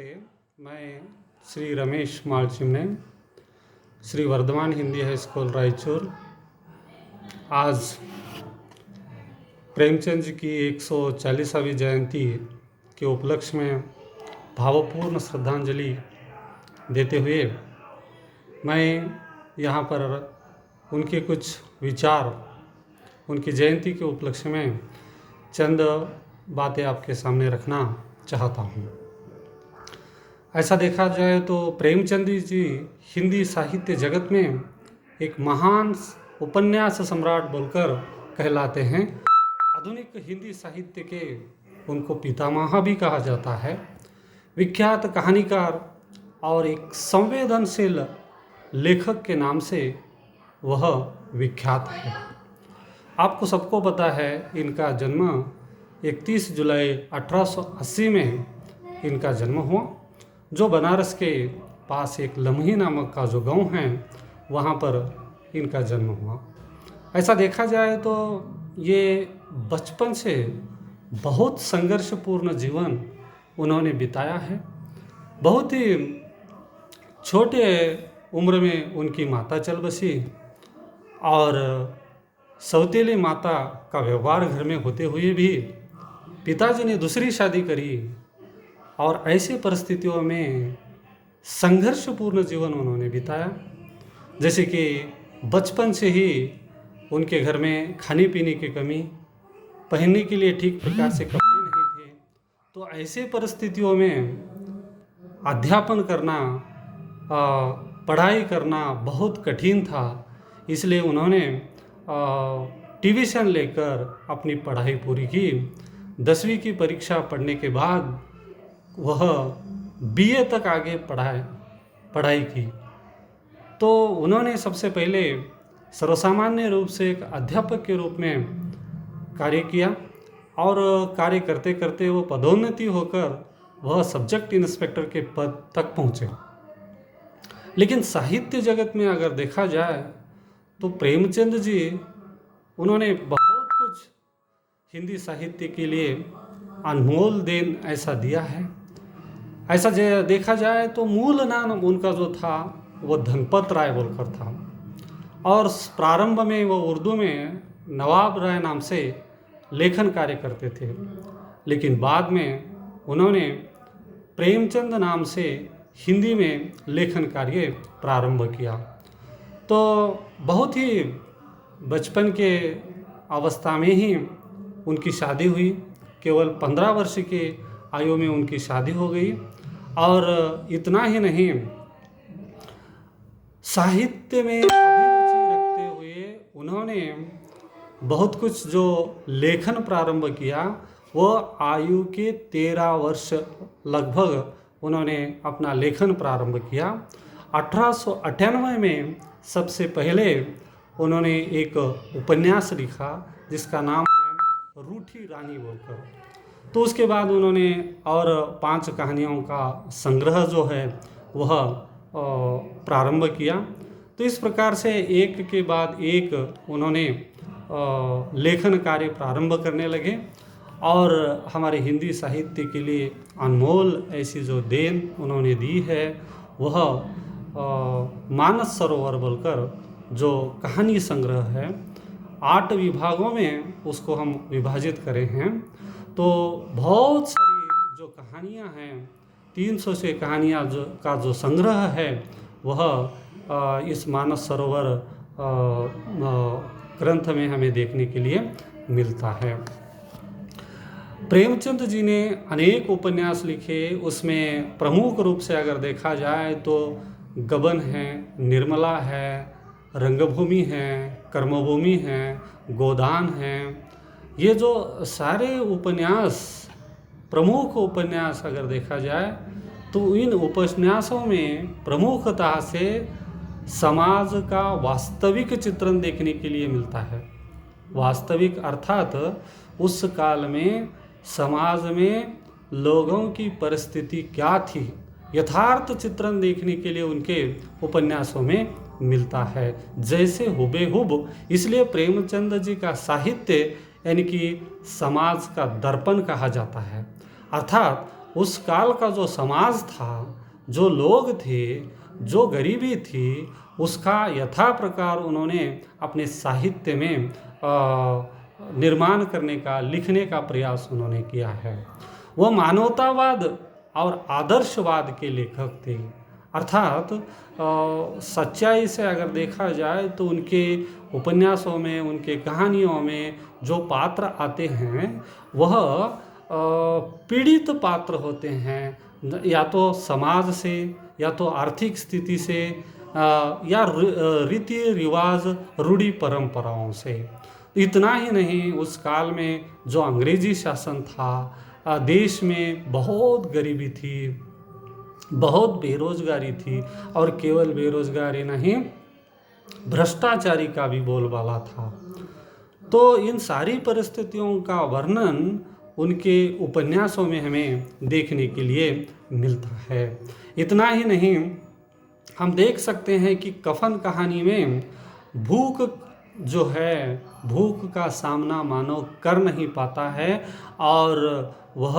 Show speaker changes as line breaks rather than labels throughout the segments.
नमस्ते। मैं Shri Ramesh मालचिमने, Shri Varthaman Hindi high school Raichur. आज प्रेमचंद जी की 140वीं जयंती के उपलक्ष्य में भावपूर्ण श्रद्धांजलि देते हुए मैं यहाँ पर उनके कुछ विचार, उनकी जयंती के उपलक्ष्य में चंद बातें आपके सामने रखना चाहता हूँ। ऐसा देखा जाए तो प्रेमचंद जी हिंदी साहित्य जगत में एक महान उपन्यास सम्राट बोलकर कहलाते हैं। आधुनिक हिंदी साहित्य के उनको पितामह भी कहा जाता है। विख्यात कहानीकार और एक संवेदनशील लेखक के नाम से वह विख्यात है। आपको सबको पता है इनका जन्म 31 जुलाई 1880 में इनका जन्म हुआ, जो बनारस के पास एक लम्ही नामक का जो गांव है वहाँ पर इनका जन्म हुआ। ऐसा देखा जाए तो ये बचपन से बहुत संघर्षपूर्ण जीवन उन्होंने बिताया है। बहुत ही छोटे उम्र में उनकी माता चल बसी और सौतेली माता का व्यवहार घर में होते हुए भी पिताजी ने दूसरी शादी करी और ऐसी परिस्थितियों में संघर्षपूर्ण जीवन उन्होंने बिताया। जैसे कि बचपन से ही उनके घर में खाने पीने की कमी, पहनने के लिए ठीक प्रकार से कपड़े नहीं थे, तो ऐसे परिस्थितियों में अध्यापन करना, पढ़ाई करना बहुत कठिन था। इसलिए उन्होंने ट्यूशन लेकर अपनी पढ़ाई पूरी की। 10वीं की परीक्षा पढ़ने के बाद वह बीए तक आगे पढ़ाई की। तो उन्होंने सबसे पहले सर्वसामान्य रूप से एक अध्यापक के रूप में कार्य किया और कार्य करते करते वो पदोन्नति होकर वह सब्जेक्ट इंस्पेक्टर के पद तक पहुँचे। लेकिन साहित्य जगत में अगर देखा जाए तो प्रेमचंद जी उन्होंने बहुत कुछ हिंदी साहित्य के लिए अनमोल देन ऐसा दिया है। ऐसा देखा जाए तो मूल नाम उनका जो था वो धनपत राय बोलकर था और प्रारंभ में वो उर्दू में नवाब राय नाम से लेखन कार्य करते थे। लेकिन बाद में उन्होंने प्रेमचंद नाम से हिंदी में लेखन कार्य प्रारंभ किया। तो बहुत ही बचपन के अवस्था में ही उनकी शादी हुई। केवल 15 वर्ष के आयु में उनकी शादी हो गई। और इतना ही नहीं, साहित्य में अभिरुचि रखते हुए उन्होंने बहुत कुछ जो लेखन प्रारंभ किया वो आयु के 13 वर्ष लगभग उन्होंने अपना लेखन प्रारंभ किया। 1898 में सबसे पहले उन्होंने एक उपन्यास लिखा जिसका नाम है रूठी रानी बोलकर। तो उसके बाद उन्होंने और 5 कहानियों का संग्रह जो है वह प्रारंभ किया। तो इस प्रकार से एक के बाद एक उन्होंने लेखन कार्य प्रारंभ करने लगे और हमारे हिंदी साहित्य के लिए अनमोल ऐसी जो देन उन्होंने दी है वह मानस सरोवर बोलकर जो कहानी संग्रह है, 8 विभागों में उसको हम विभाजित करे हैं। तो बहुत सारी जो कहानियाँ हैं, 300 से कहानियाँ का जो संग्रह है वह इस मानस सरोवर ग्रंथ में हमें देखने के लिए मिलता है। प्रेमचंद जी ने अनेक उपन्यास लिखे। उसमें प्रमुख रूप से अगर देखा जाए तो गबन है, निर्मला है, रंगभूमि है, कर्मभूमि है, गोदान है। ये जो सारे उपन्यास, प्रमुख उपन्यास अगर देखा जाए तो इन उपन्यासों में प्रमुखतः से समाज का वास्तविक चित्रण देखने के लिए मिलता है। वास्तविक अर्थात उस काल में समाज में लोगों की परिस्थिति क्या थी, यथार्थ चित्रण देखने के लिए उनके उपन्यासों में मिलता है, जैसे हुबेहुब। इसलिए प्रेमचंद जी का साहित्य यानी कि समाज का दर्पण कहा जाता है। अर्थात उस काल का जो समाज था, जो लोग थे, जो गरीबी थी, उसका यथा प्रकार उन्होंने अपने साहित्य में निर्माण करने का, लिखने का प्रयास उन्होंने किया है। वह मानवतावाद और आदर्शवाद के लेखक थे। अर्थात सच्चाई से अगर देखा जाए तो उनके उपन्यासों में, उनके कहानियों में जो पात्र आते हैं वह पीड़ित पात्र होते हैं, या तो समाज से, या तो आर्थिक स्थिति से, या रीति रिवाज, रूढ़ी परंपराओं से। इतना ही नहीं, उस काल में जो अंग्रेजी शासन था, देश में बहुत गरीबी थी, बहुत बेरोजगारी थी, और केवल बेरोजगारी नहीं, भ्रष्टाचारी का भी बोलबाला था। तो इन सारी परिस्थितियों का वर्णन उनके उपन्यासों में हमें देखने के लिए मिलता है। इतना ही नहीं, हम देख सकते हैं कि कफन कहानी में भूख जो है, भूख का सामना मानव कर नहीं पाता है, और वह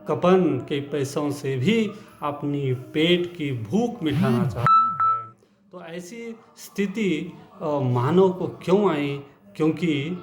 कफन के पैसों से भी अपनी पेट की भूख मिटाना चाहता है। तो ऐसी स्थिति मानव को क्यों आई? क्योंकि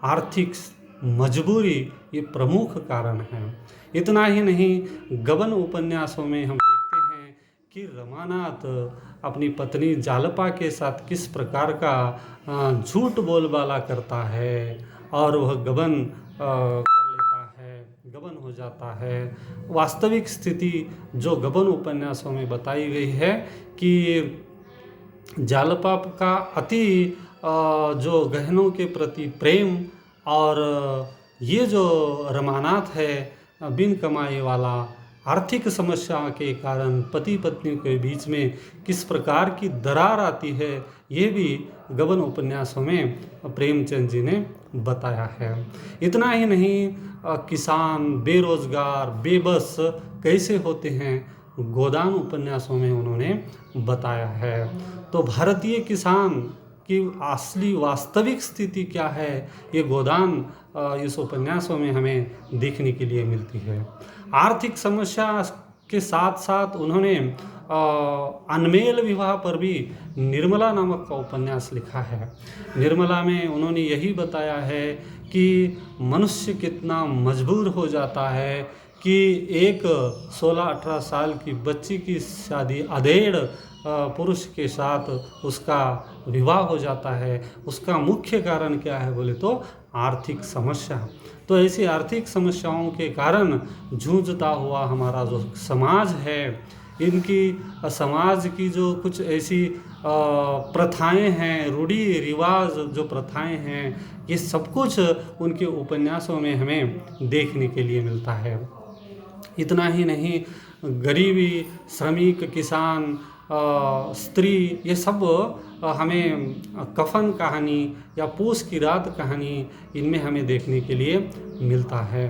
आर्थिक मजबूरी ये प्रमुख कारण है। इतना ही नहीं, गबन उपन्यासों में हम देखते हैं कि रमानाथ अपनी पत्नी जालपा के साथ किस प्रकार का झूठ बोलबाला करता है, और वह गबन कर लेता है, गबन हो जाता है। वास्तविक स्थिति जो गबन उपन्यासों में बताई गई है कि जालपा का अति जो गहनों के प्रति प्रेम, और ये जो रमानाथ है बिन कमाई वाला, आर्थिक समस्या के कारण पति पत्नी के बीच में किस प्रकार की दरार आती है, ये भी गबन उपन्यासों में प्रेमचंद जी ने बताया है। इतना ही नहीं, किसान बेरोजगार बेबस कैसे होते हैं, गोदान उपन्यासों में उन्होंने बताया है। तो भारतीय किसान की असली वास्तविक स्थिति क्या है, ये गोदान इस उपन्यासों में हमें देखने के लिए मिलती है। आर्थिक समस्या के साथ साथ उन्होंने अनमेल विवाह पर भी निर्मला नामक का उपन्यास लिखा है। निर्मला में उन्होंने यही बताया है कि मनुष्य कितना मजबूर हो जाता है कि एक 16-18 साल की बच्ची की शादी अधेड़ पुरुष के साथ उसका विवाह हो जाता है। उसका मुख्य कारण क्या है बोले तो आर्थिक समस्या। तो ऐसी आर्थिक समस्याओं के कारण जूझता हुआ हमारा जो समाज है, इनकी समाज की जो कुछ ऐसी प्रथाएं हैं, रूढ़ी रिवाज जो प्रथाएं हैं, ये सब कुछ उनके उपन्यासों में हमें देखने के लिए मिलता है। इतना ही नहीं, गरीबी, श्रमिक, किसान, स्त्री, ये सब हमें कफन कहानी या पूस की रात कहानी, इनमें हमें देखने के लिए मिलता है।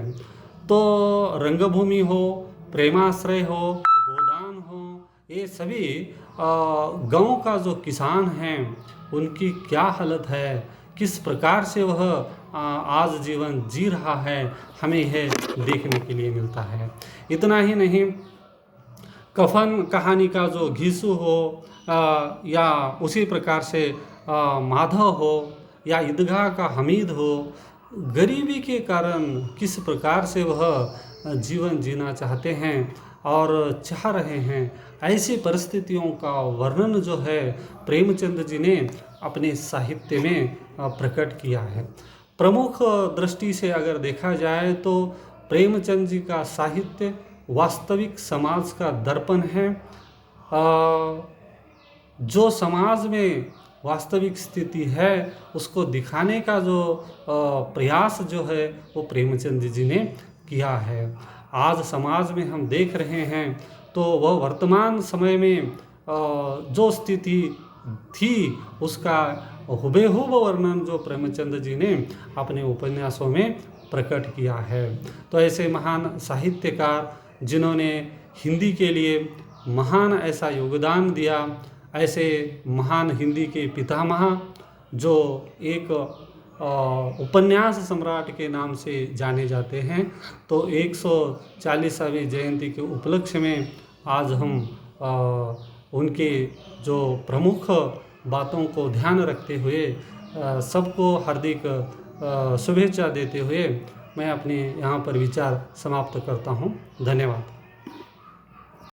तो रंगभूमि हो, प्रेमाश्रय हो, गोदान हो, ये सभी गांव का जो किसान हैं उनकी क्या हालत है, किस प्रकार से वह आज जीवन जी रहा है, हमें यह देखने के लिए मिलता है। इतना ही नहीं, कफन कहानी का जो घीसू हो, या उसी प्रकार से माधव हो, या ईदगाह का हमीद हो, गरीबी के कारण किस प्रकार से वह जीवन जीना चाहते हैं और चाह रहे हैं, ऐसी परिस्थितियों का वर्णन जो है प्रेमचंद जी ने अपने साहित्य में प्रकट किया है। प्रमुख दृष्टि से अगर देखा जाए तो प्रेमचंद जी का साहित्य वास्तविक समाज का दर्पण है। जो समाज में वास्तविक स्थिति है उसको दिखाने का जो प्रयास जो है वो प्रेमचंद जी ने किया है। आज समाज में हम देख रहे हैं तो वह वर्तमान समय में जो स्थिति थी उसका हुबेहूब वर्णन जो प्रेमचंद जी ने अपने उपन्यासों में प्रकट किया है। तो ऐसे महान साहित्यकार जिन्होंने हिंदी के लिए महान ऐसा योगदान दिया, ऐसे महान हिंदी के पितामह जो एक उपन्यास सम्राट के नाम से जाने जाते हैं। तो 140वीं जयंती के उपलक्ष्य में आज हम उनके जो प्रमुख बातों को ध्यान रखते हुए सबको हार्दिक शुभेच्छा देते हुए मैं अपने यहाँ पर विचार समाप्त करता हूँ। धन्यवाद।